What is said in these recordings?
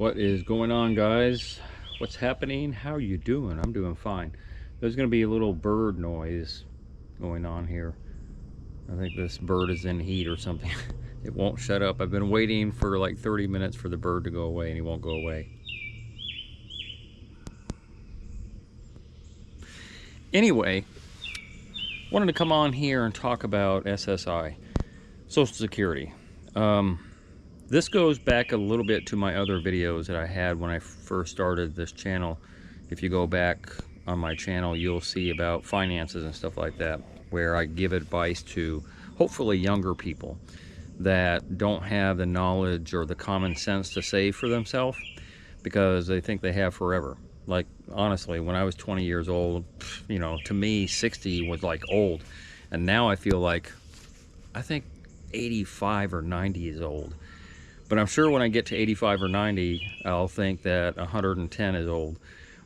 What is going on, guys? What's happening? How are you doing? I'm doing fine. There's going to be a little bird noise going on here. I think this bird is in heat or something. It won't shut up. I've been waiting for like 30 minutes for the bird to go away, and he won't go away. Anyway, wanted to come on here and talk about SSI, Social Security. This goes back a little bit to my other videos that I had when I first started this channel. If you go back on my channel, you'll see about finances and stuff like that, where I give advice to hopefully younger people that don't have the knowledge or the common sense to save for themselves because they think they have forever. Like, honestly, when I was 20 years old, you know, to me 60 was like old, and now I feel like I think 85 or 90 is old. But I'm sure when I get to 85 or 90, I'll think that 110 is old.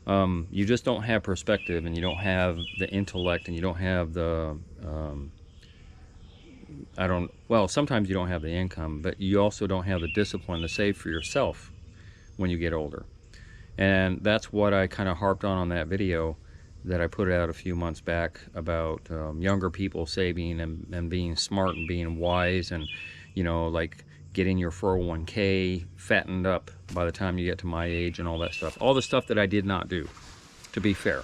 You just don't have perspective, and you don't have the intellect, and you don't have the, well, sometimes you don't have the income, but you also don't have the discipline to save for yourself when you get older. And that's what I kind of harped on that video that I put out a few months back about younger people saving and being smart and being wise, and, you know, like getting your 401k fattened up by the time you get to my age and all that stuff. All the stuff that I did not do, to be fair.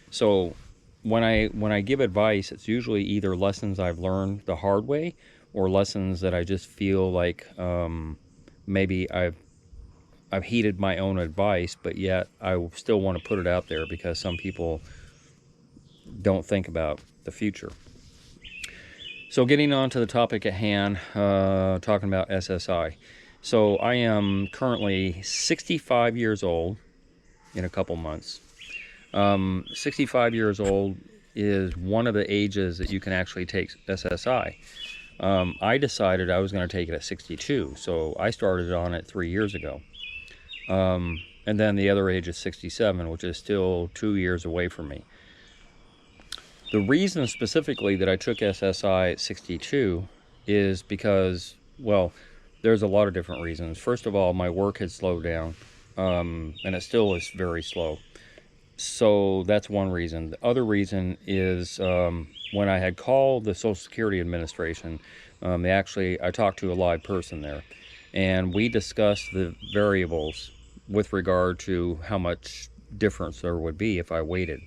So when I give advice, it's usually either lessons I've learned the hard way or lessons that I just feel like maybe I've heeded my own advice, but yet I still want to put it out there because some people don't think about the future. So getting on to the topic at hand, talking about SSI. So I am currently 65 years old in a couple months. 65 years old is one of the ages that you can actually take SSI. I decided I was going to take it at 62, so I started on it 3 years ago. And then the other age is 67, which is still 2 years away from me. The reason specifically that I took SSI at 62 is because, well, there's a lot of different reasons. First of all, my work had slowed down, and it still is very slow. So that's one reason. The other reason is when I had called the Social Security Administration, I talked to a live person there, and we discussed the variables with regard to how much difference there would be if I waited.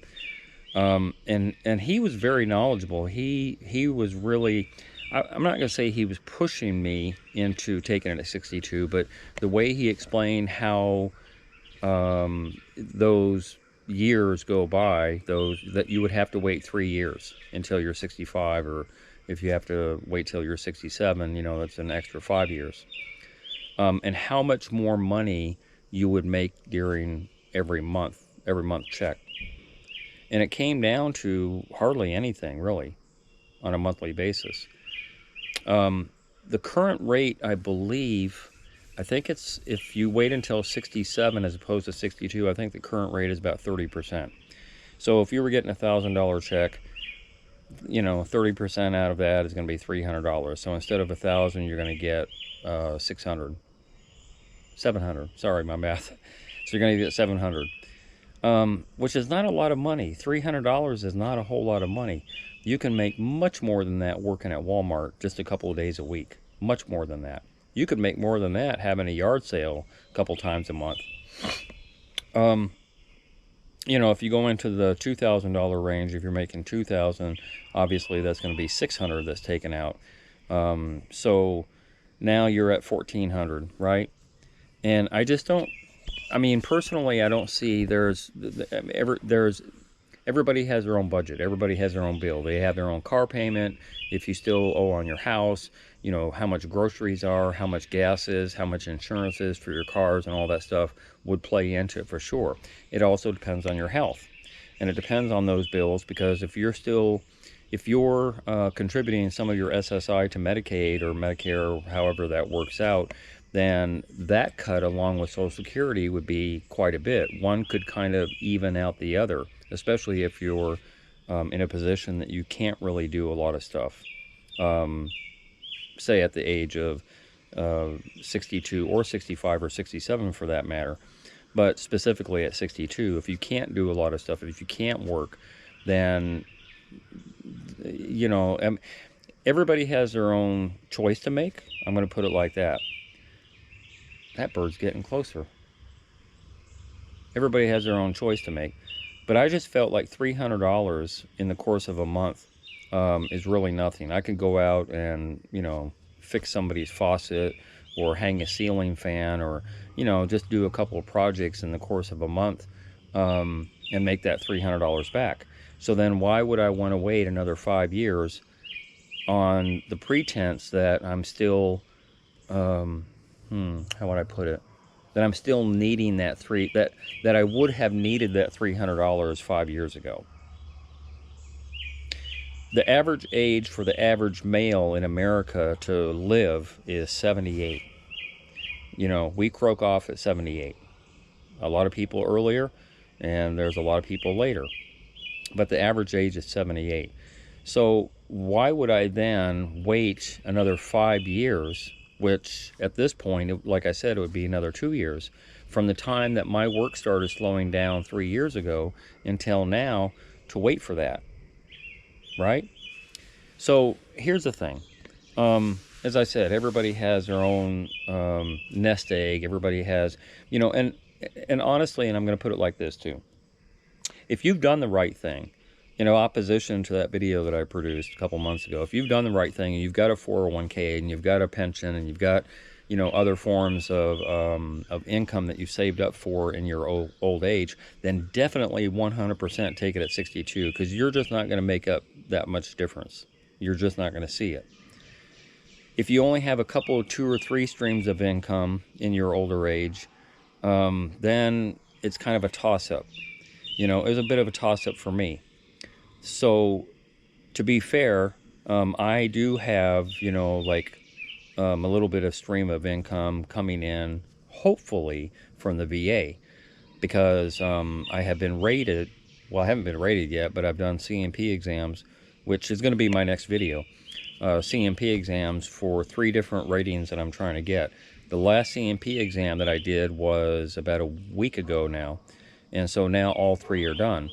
And he was very knowledgeable. He was really, I'm not going to say he was pushing me into taking it at 62, but the way he explained how those years go by, that you would have to wait 3 years until you're 65, or if you have to wait till you're 67, you know, that's an extra 5 years. And how much more money you would make during every month check. And it came down to hardly anything, really, on a monthly basis. The current rate, I believe, I think it's, if you wait until 67 as opposed to 62, I think the current rate is about 30%. So if you were getting a $1,000 check, you know, 30% out of that is going to be $300. So instead of 1,000, you're going to get 700. Sorry, my math. So you're going to get 700. Which is not a lot of money. $300 is not a whole lot of money. You can make much more than that working at Walmart just a couple of days a week. Much more than that. You could make more than that having a yard sale a couple times a month. You know, if you go into the $2,000 range, if you're making $2,000, obviously that's going to be $600 that's taken out. So now you're at $1,400, right? And I just don't, I mean, personally, I don't see everybody has their own budget. Everybody has their own bill. They have their own car payment. If you still owe on your house, you know, how much groceries are, how much gas is, how much insurance is for your cars, and all that stuff would play into it for sure. It also depends on your health. And it depends on those bills, because if you're contributing some of your SSI to Medicaid or Medicare, or however that works out, then that cut along with Social Security would be quite a bit. One could kind of even out the other, especially if you're in a position that you can't really do a lot of stuff. Say at the age of 62 or 65 or 67 for that matter, but specifically at 62, if you can't do a lot of stuff, if you can't work, then, you know, everybody has their own choice to make. I'm going to put it like that. That bird's getting closer. Everybody has their own choice to make. But I just felt like $300 in the course of a month is really nothing. I could go out and, you know, fix somebody's faucet or hang a ceiling fan, or, you know, just do a couple of projects in the course of a month and make that $300 back. So then why would I want to wait another 5 years on the pretense that I'm still, how would I put it? That I'm still needing that that I would have needed that $300 5 years ago. The average age for the average male in America to live is 78. You know, we croak off at 78. A lot of people earlier, and there's a lot of people later. But the average age is 78. So why would I then wait another 5 years, which at this point, like I said, it would be another 2 years, from the time that my work started slowing down 3 years ago until now, to wait for that, right? So here's the thing. As I said, everybody has their own nest egg. Everybody has, you know, and honestly, and I'm going to put it like this too. If you've done the right thing, in opposition to that video that I produced a couple months ago, if you've done the right thing and you've got a 401k and you've got a pension and you've got, you know, other forms of income that you've saved up for in your old age, then definitely 100% take it at 62, because you're just not going to make up that much difference. You're just not going to see it. If you only have a couple of 2 or 3 streams of income in your older age, then it's kind of a toss-up. You know, it was a bit of a toss-up for me. So, to be fair, I do have, you know, like a little bit of stream of income coming in, hopefully, from the VA, because I have been rated. Well, I haven't been rated yet, but I've done CMP exams, which is going to be my next video. CMP exams for 3 different ratings that I'm trying to get. The last CMP exam that I did was about a week ago now, and so now all 3 are done.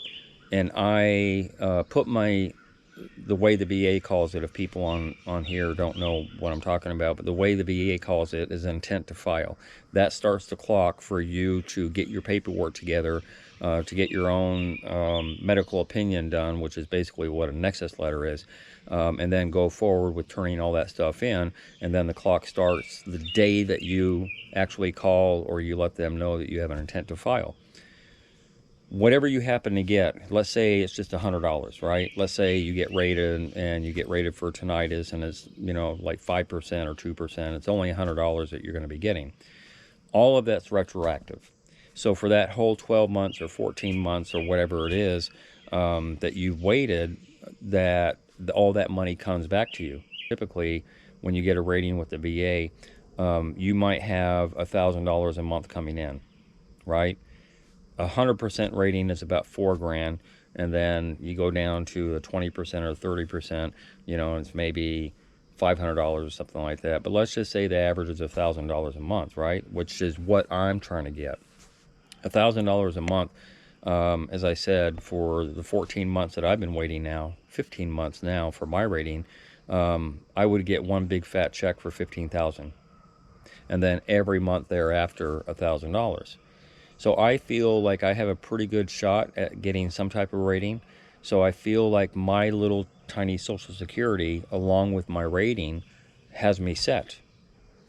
And I put the way the VA calls it, if people on here don't know what I'm talking about, but the way the VA calls it is intent to file. That starts the clock for you to get your paperwork together, to get your own medical opinion done, which is basically what a nexus letter is, and then go forward with turning all that stuff in, and then the clock starts the day that you actually call or you let them know that you have an intent to file. Whatever you happen to get, let's say it's just $100, right? Let's say you get rated and you get rated for tinnitus and it's, you know, like 5% or 2%. It's only $100 that you're going to be getting. All of that's retroactive. So for that whole 12 months or 14 months or whatever it is that you've waited, that all that money comes back to you. Typically, when you get a rating with the VA, you might have $1,000 a month coming in, right? 100% rating is about $4,000, and then you go down to a 20% or 30%, you know, it's maybe $500 or something like that. But let's just say the average is $1,000 a month, right? Which is what I'm trying to get. $1,000 a month, as I said, for the 14 months that I've been waiting now, 15 months now for my rating, I would get one big fat check for $15,000, and then every month thereafter $1,000. So I feel like I have a pretty good shot at getting some type of rating. So I feel like my little tiny Social Security, along with my rating, has me set,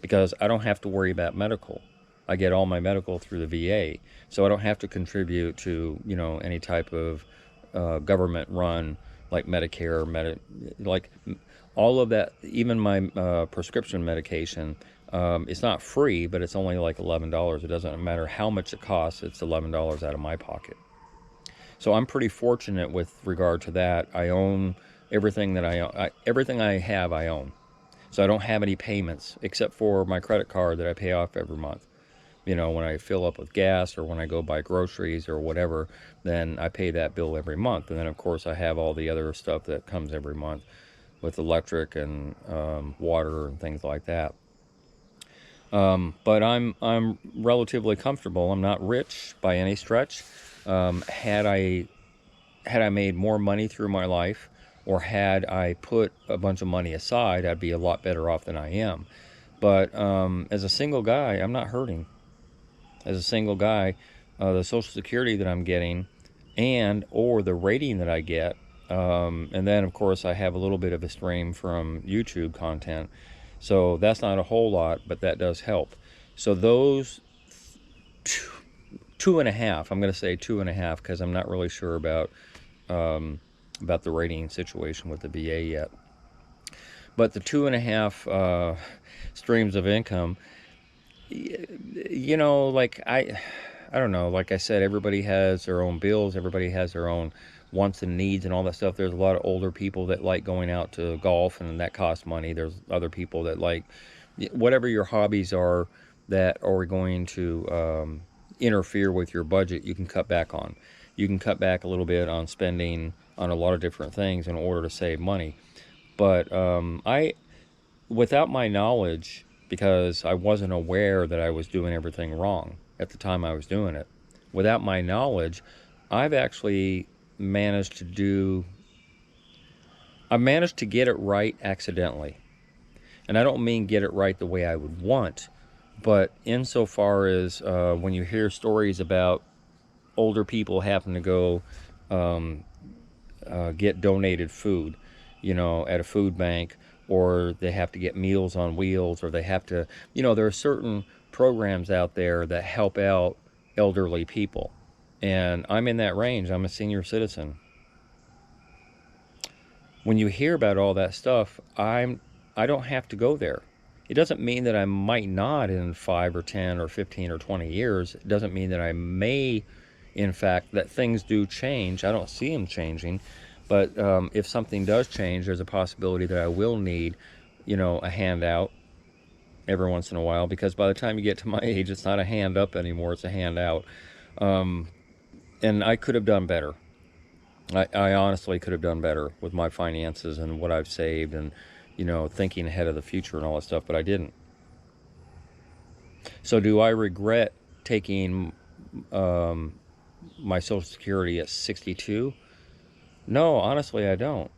because I don't have to worry about medical. I get all my medical through the VA, so I don't have to contribute to, you know, any type of government-run like Medicare, like all of that. Even my prescription medication. It's not free, but it's only like $11. It doesn't matter how much it costs. It's $11 out of my pocket. So I'm pretty fortunate with regard to that. I own everything that I own. Everything I have, I own. So I don't have any payments except for my credit card that I pay off every month. You know, when I fill up with gas or when I go buy groceries or whatever, then I pay that bill every month. And then, of course, I have all the other stuff that comes every month with electric and water and things like that. But I'm relatively comfortable. I'm not rich by any stretch. Had I made more money through my life, or had I put a bunch of money aside, I'd be a lot better off than I am. But as a single guy, I'm not hurting. As a single guy, the Social Security that I'm getting, and or the rating that I get, and then of course I have a little bit of a stream from YouTube content. So that's not a whole lot, but that does help. So those two, two and a half, I'm going to say two and a half, because I'm not really sure about the rating situation with the VA yet. But the two and a half streams of income, like I don't know. Like I said, everybody has their own bills. Everybody has their own wants and needs and all that stuff. There's a lot of older people that like going out to golf, and that costs money. There's other people that like whatever your hobbies are that are going to interfere with your budget. You can cut back on. You can cut back a little bit on spending on a lot of different things in order to save money. But without my knowledge, because I wasn't aware that I was doing everything wrong at the time I was doing it, without my knowledge, I've actually managed to do, I managed to get it right accidentally. And I don't mean get it right the way I would want, but insofar as when you hear stories about older people having to go get donated food, at a food bank, or they have to get Meals on Wheels, or they have to, there are certain programs out there that help out elderly people. And I'm in that range. I'm a senior citizen. When you hear about all that stuff, I don't have to go there. It doesn't mean that I might not in 5 or 10 or 15 or 20 years. It doesn't mean that I may, in fact, that things do change. I don't see them changing. But if something does change, there's a possibility that I will need, a handout every once in a while, because by the time you get to my age, it's not a hand up anymore, it's a handout. And I could have done better. I honestly could have done better with my finances and what I've saved, and, thinking ahead of the future and all that stuff, but I didn't. So do I regret taking my Social Security at 62? No, honestly, I don't.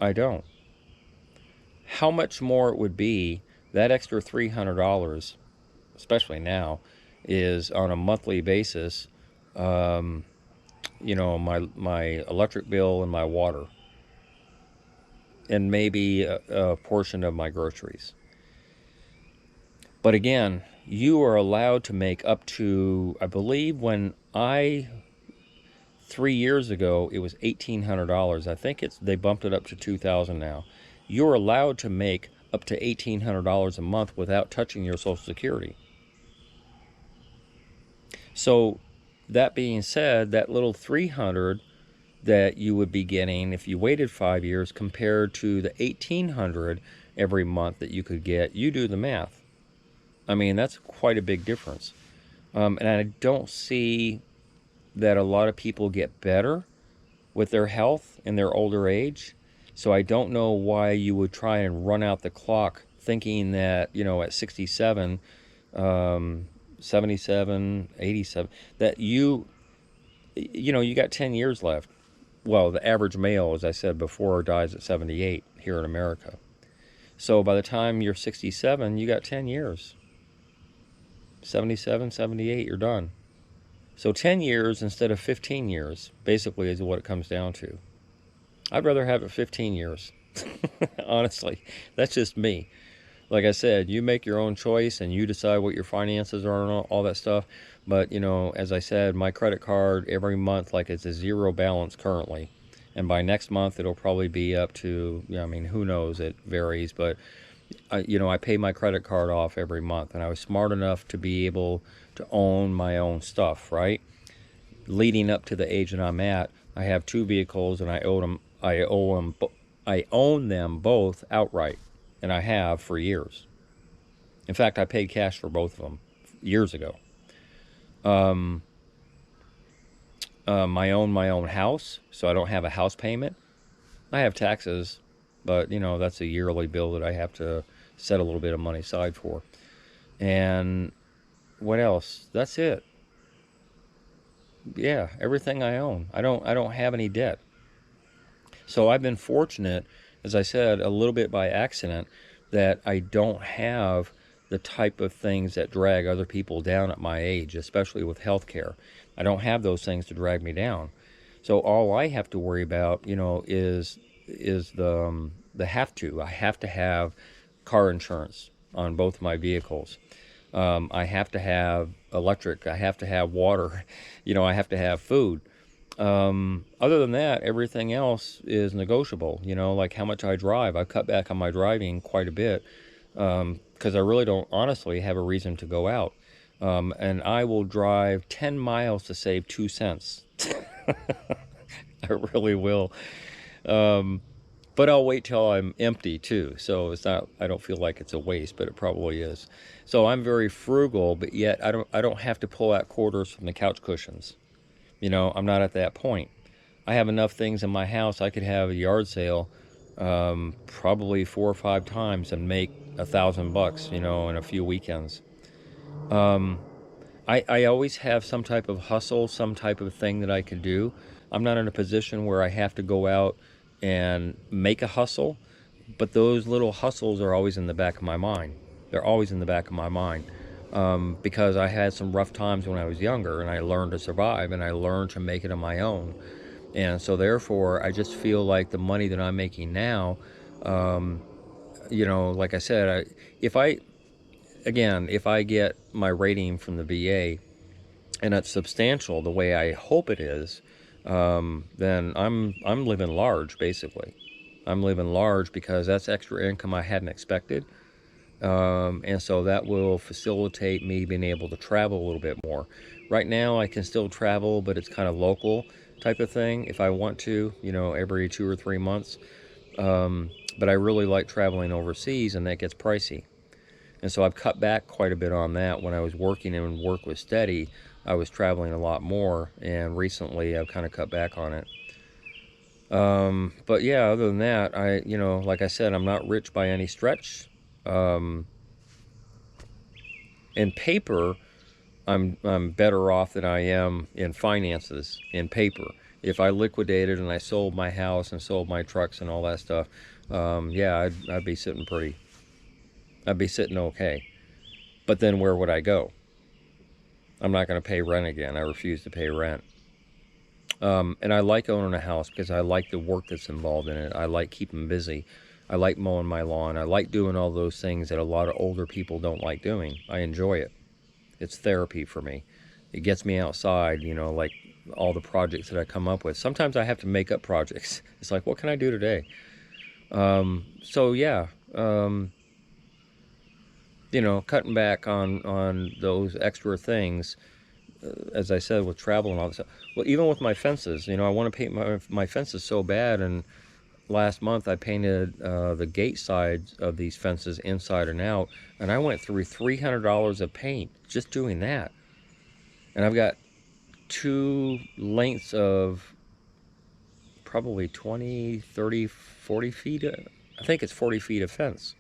I don't. How much more it would be, that extra $300, especially now, is on a monthly basis, my electric bill and my water, and maybe a portion of my groceries. But again, you are allowed to make up to, I believe 3 years ago, it was $1,800. I think they bumped it up to $2,000 now. You're allowed to make up to $1,800 a month without touching your Social Security. So that being said, that little $300 that you would be getting if you waited 5 years compared to the $1,800 every month that you could get, you do the math. I mean, that's quite a big difference. And I don't see that a lot of people get better with their health in their older age. So I don't know why you would try and run out the clock thinking that, at 67, 77, 87, that you got 10 years left. Well, the average male, as I said before, dies at 78 here in America. So by the time you're 67, you got 10 years. 77, 78, you're done. So 10 years instead of 15 years, basically, is what it comes down to. I'd rather have it 15 years. Honestly, that's just me. Like I said, you make your own choice and you decide what your finances are and all that stuff. But, as I said, my credit card every month, like, it's a zero balance currently. And by next month, it'll probably be up to, who knows, it varies. But, I pay my credit card off every month. And I was smart enough to be able to own my own stuff, right? Leading up to the age that I'm at, I have 2 vehicles, and I own them both outright, and I have for years. In fact, I paid cash for both of them years ago. I own my own house, so I don't have a house payment. I have taxes, but that's a yearly bill that I have to set a little bit of money aside for. And what else? That's it. Yeah, everything I own. I don't have any debt. So I've been fortunate, as I said, a little bit by accident, that I don't have the type of things that drag other people down at my age, especially with healthcare. I don't have those things to drag me down. So all I have to worry about, is the I have to have car insurance on both my vehicles. I have to have electric. I have to have water. I have to have food. Other than that, everything else is negotiable. Like how much I drive. I've cut back on my driving quite a bit because I really don't honestly have a reason to go out. And I will drive 10 miles to save 2 cents. I really will. But I'll wait till I'm empty too. So it's not, I don't feel like it's a waste, but it probably is. So I'm very frugal, but yet I don't have to pull out quarters from the couch cushions. I'm not at that point. I have enough things in my house. I could have a yard sale probably 4 or 5 times and make $1,000, in a few weekends. I always have some type of hustle, some type of thing that I can do. I'm not in a position where I have to go out and make a hustle, but those little hustles are always in the back of my mind. They're always in the back of my mind because I had some rough times when I was younger, and I learned to survive, and I learned to make it on my own. And so therefore, I just feel like the money that I'm making now, like I said, if I get my rating from the VA and it's substantial the way I hope it is, then I'm living large basically. I'm living large because that's extra income I hadn't expected. And so that will facilitate me being able to travel a little bit more. Right now I can still travel, but it's kind of local type of thing if I want to, every 2 or 3 months. But I really like traveling overseas, and that gets pricey. And so I've cut back quite a bit on that. When I was working and work was steady, I was traveling a lot more, and recently I've kind of cut back on it. But yeah, other than that, like I said, I'm not rich by any stretch. In paper, I'm better off than I am in finances in paper. If I liquidated and I sold my house and sold my trucks and all that stuff, yeah, I'd be sitting pretty. I'd be sitting okay. But then where would I go? I'm not going to pay rent again. I refuse to pay rent. And I like owning a house because I like the work that's involved in it. I like keeping busy. I like mowing my lawn. I like doing all those things that a lot of older people don't like doing. I enjoy it. It's therapy for me. It gets me outside, like all the projects that I come up with. Sometimes I have to make up projects. It's like, what can I do today? So yeah, cutting back on those extra things, as I said, with travel and all this stuff. Well, even with my fences, I want to paint my fences so bad, and last month I painted the gate sides of these fences inside and out, and I went through $300 of paint just doing that. And I've got 2 lengths of probably 20, 30, 40 feet. I think it's 40 feet of fence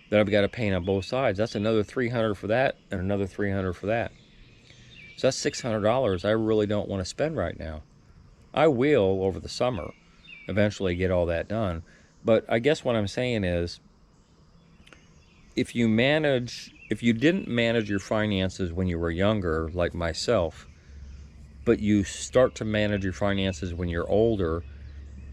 that I've got to paint on both sides. That's another $300 for that, and another $300 for that. So that's $600 I really don't want to spend right now. I will over the summer eventually get all that done. But I guess what I'm saying is, if you didn't manage your finances when you were younger, like myself, but you start to manage your finances when you're older,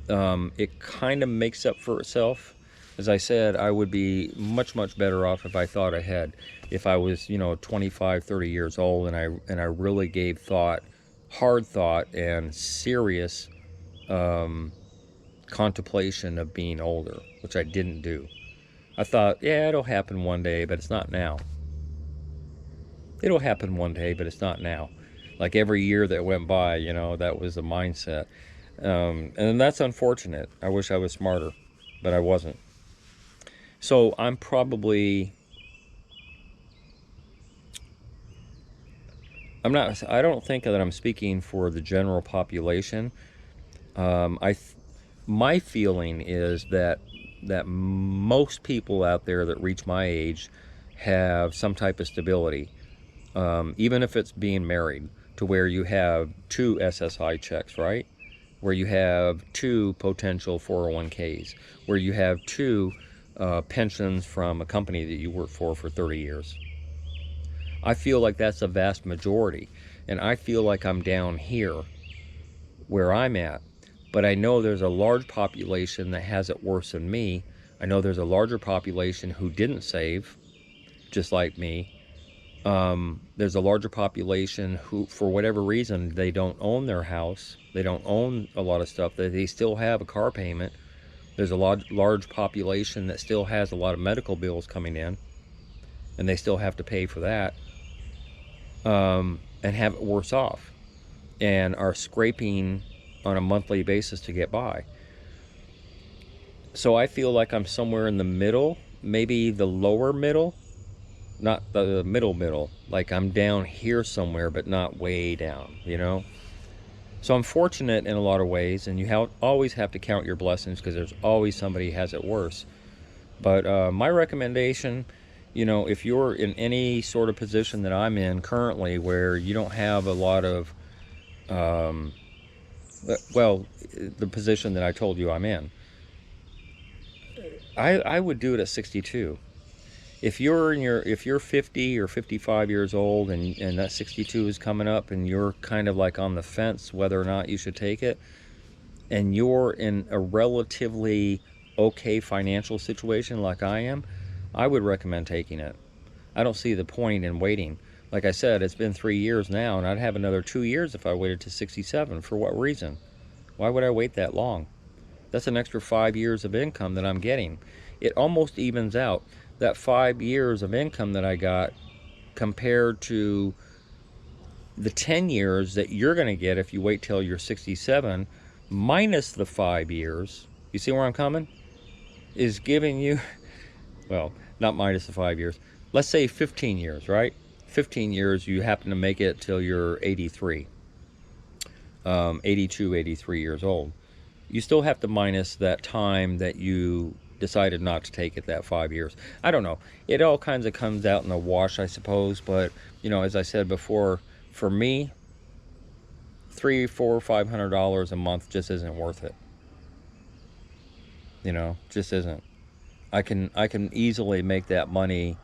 it kind of makes up for itself. As I said, I would be much, much better off if I thought ahead. If I was, 25, 30 years old, and I really gave hard thought and serious contemplation of being older, which I didn't do. I thought, yeah, it'll happen one day, but it's not now. It'll happen one day, but it's not now. Like every year that went by, that was the mindset. And that's unfortunate. I wish I was smarter, but I wasn't. So I don't think that I'm speaking for the general population. My feeling is that most people out there that reach my age have some type of stability, even if it's being married, to where you have 2 SSI checks, right? Where you have 2 potential 401ks, where you have 2 pensions from a company that you work for 30 years. I feel like that's a vast majority, and I feel like I'm down here where I'm at, but I know there's a large population that has it worse than me. I know there's a larger population who didn't save, just like me. There's a larger population who, for whatever reason, they don't own their house. They don't own a lot of stuff. They still have a car payment. There's a large population that still has a lot of medical bills coming in, and they still have to pay for that, and have it worse off, and are scraping on a monthly basis to get by. So I feel like I'm somewhere in the middle, maybe the lower middle, not the middle, like I'm down here somewhere, but not way down, you know? So I'm fortunate in a lot of ways, and you always have to count your blessings, because there's always somebody who has it worse. But my recommendation, you know, if you're in any sort of position that I'm in currently, where you don't have a lot of, well, the position that I told you I'm in, I would do it at 62. If you're 50 or 55 years old, and that 62 is coming up, and you're kind of like on the fence whether or not you should take it, and you're in a relatively okay financial situation like I am, I would recommend taking it. I don't see the point in waiting. Like I said, it's been 3 years now, and I'd have another 2 years if I waited to 67. For what reason? Why would I wait that long? That's an extra 5 years of income that I'm getting. It almost evens out. That 5 years of income that I got compared to the 10 years that you're going to get if you wait till you're 67, minus the 5 years, you see where I'm coming? Is giving you, well, not minus the 5 years, let's say 15 years, right? 15 years, you happen to make it till you're 83, 82, 83 years old. You still have to minus that time that you decided not to take it, that 5 years. I don't know. It all kinds of comes out in the wash, I suppose. But, you know, as I said before, for me, $300, $400, $500 a month just isn't worth it. You know, just isn't. I can easily make that money.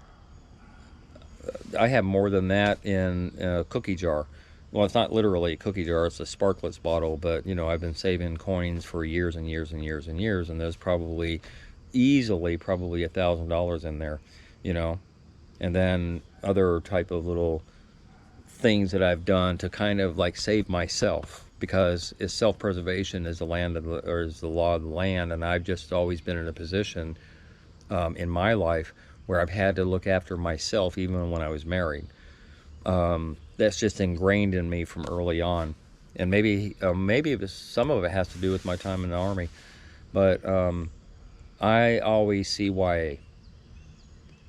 I have more than that in a cookie jar. Well, it's not literally a cookie jar, it's a Sparkletts bottle, but, you know, I've been saving coins for years and years and years and years, and there's probably easily $1,000 in there, you know. And then other type of little things that I've done to kind of like save myself, because it's self-preservation is the law of the land, and I've just always been in a position in my life where I've had to look after myself even when I was married. That's just ingrained in me from early on, and maybe some of it has to do with my time in the Army, but I always CYA.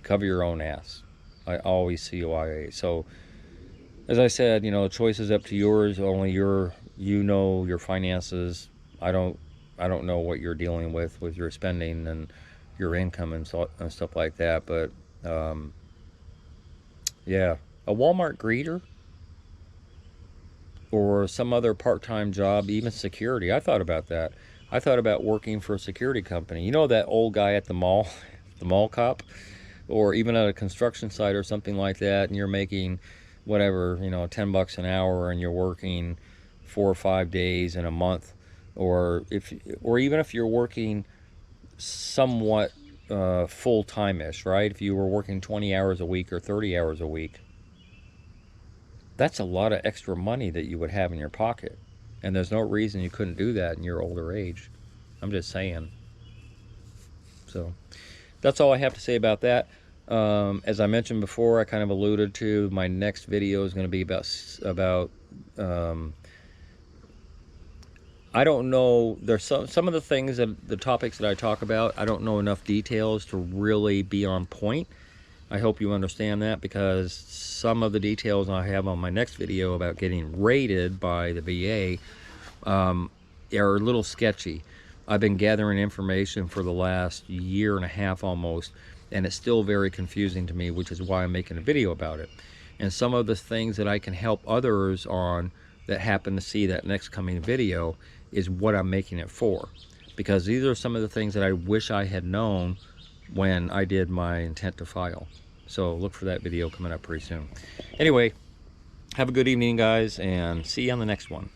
Cover your own ass. I always CYA. So, as I said, you know, the choice is up to yours. Only you know your finances. I don't know what you're dealing with your spending and your income and stuff like that. But yeah, a Walmart greeter or some other part-time job, even security. I thought about that. I thought about working for a security company. You know, that old guy at the mall, the mall cop, or even at a construction site or something like that, and you're making whatever, you know, $10 an hour, and you're working 4 or 5 days in a month, or even if you're working somewhat full-time-ish, right? If you were working 20 hours a week or 30 hours a week, that's a lot of extra money that you would have in your pocket. And there's no reason you couldn't do that in your older age. I'm just saying. So that's all I have to say about that. As I mentioned before, I kind of alluded to, my next video is going to be about I don't know, there's some of the things the topics that I talk about, I don't know enough details to really be on point. I hope you understand that, because some of the details I have on my next video about getting raided by the VA are a little sketchy. I've been gathering information for the last year and a half almost, and it's still very confusing to me, which is why I'm making a video about it. And some of the things that I can help others on that happen to see that next coming video is what I'm making it for, because these are some of the things that I wish I had known when I did my intent to file. So look for that video coming up pretty soon. Anyway, have a good evening, guys, and see you on the next one.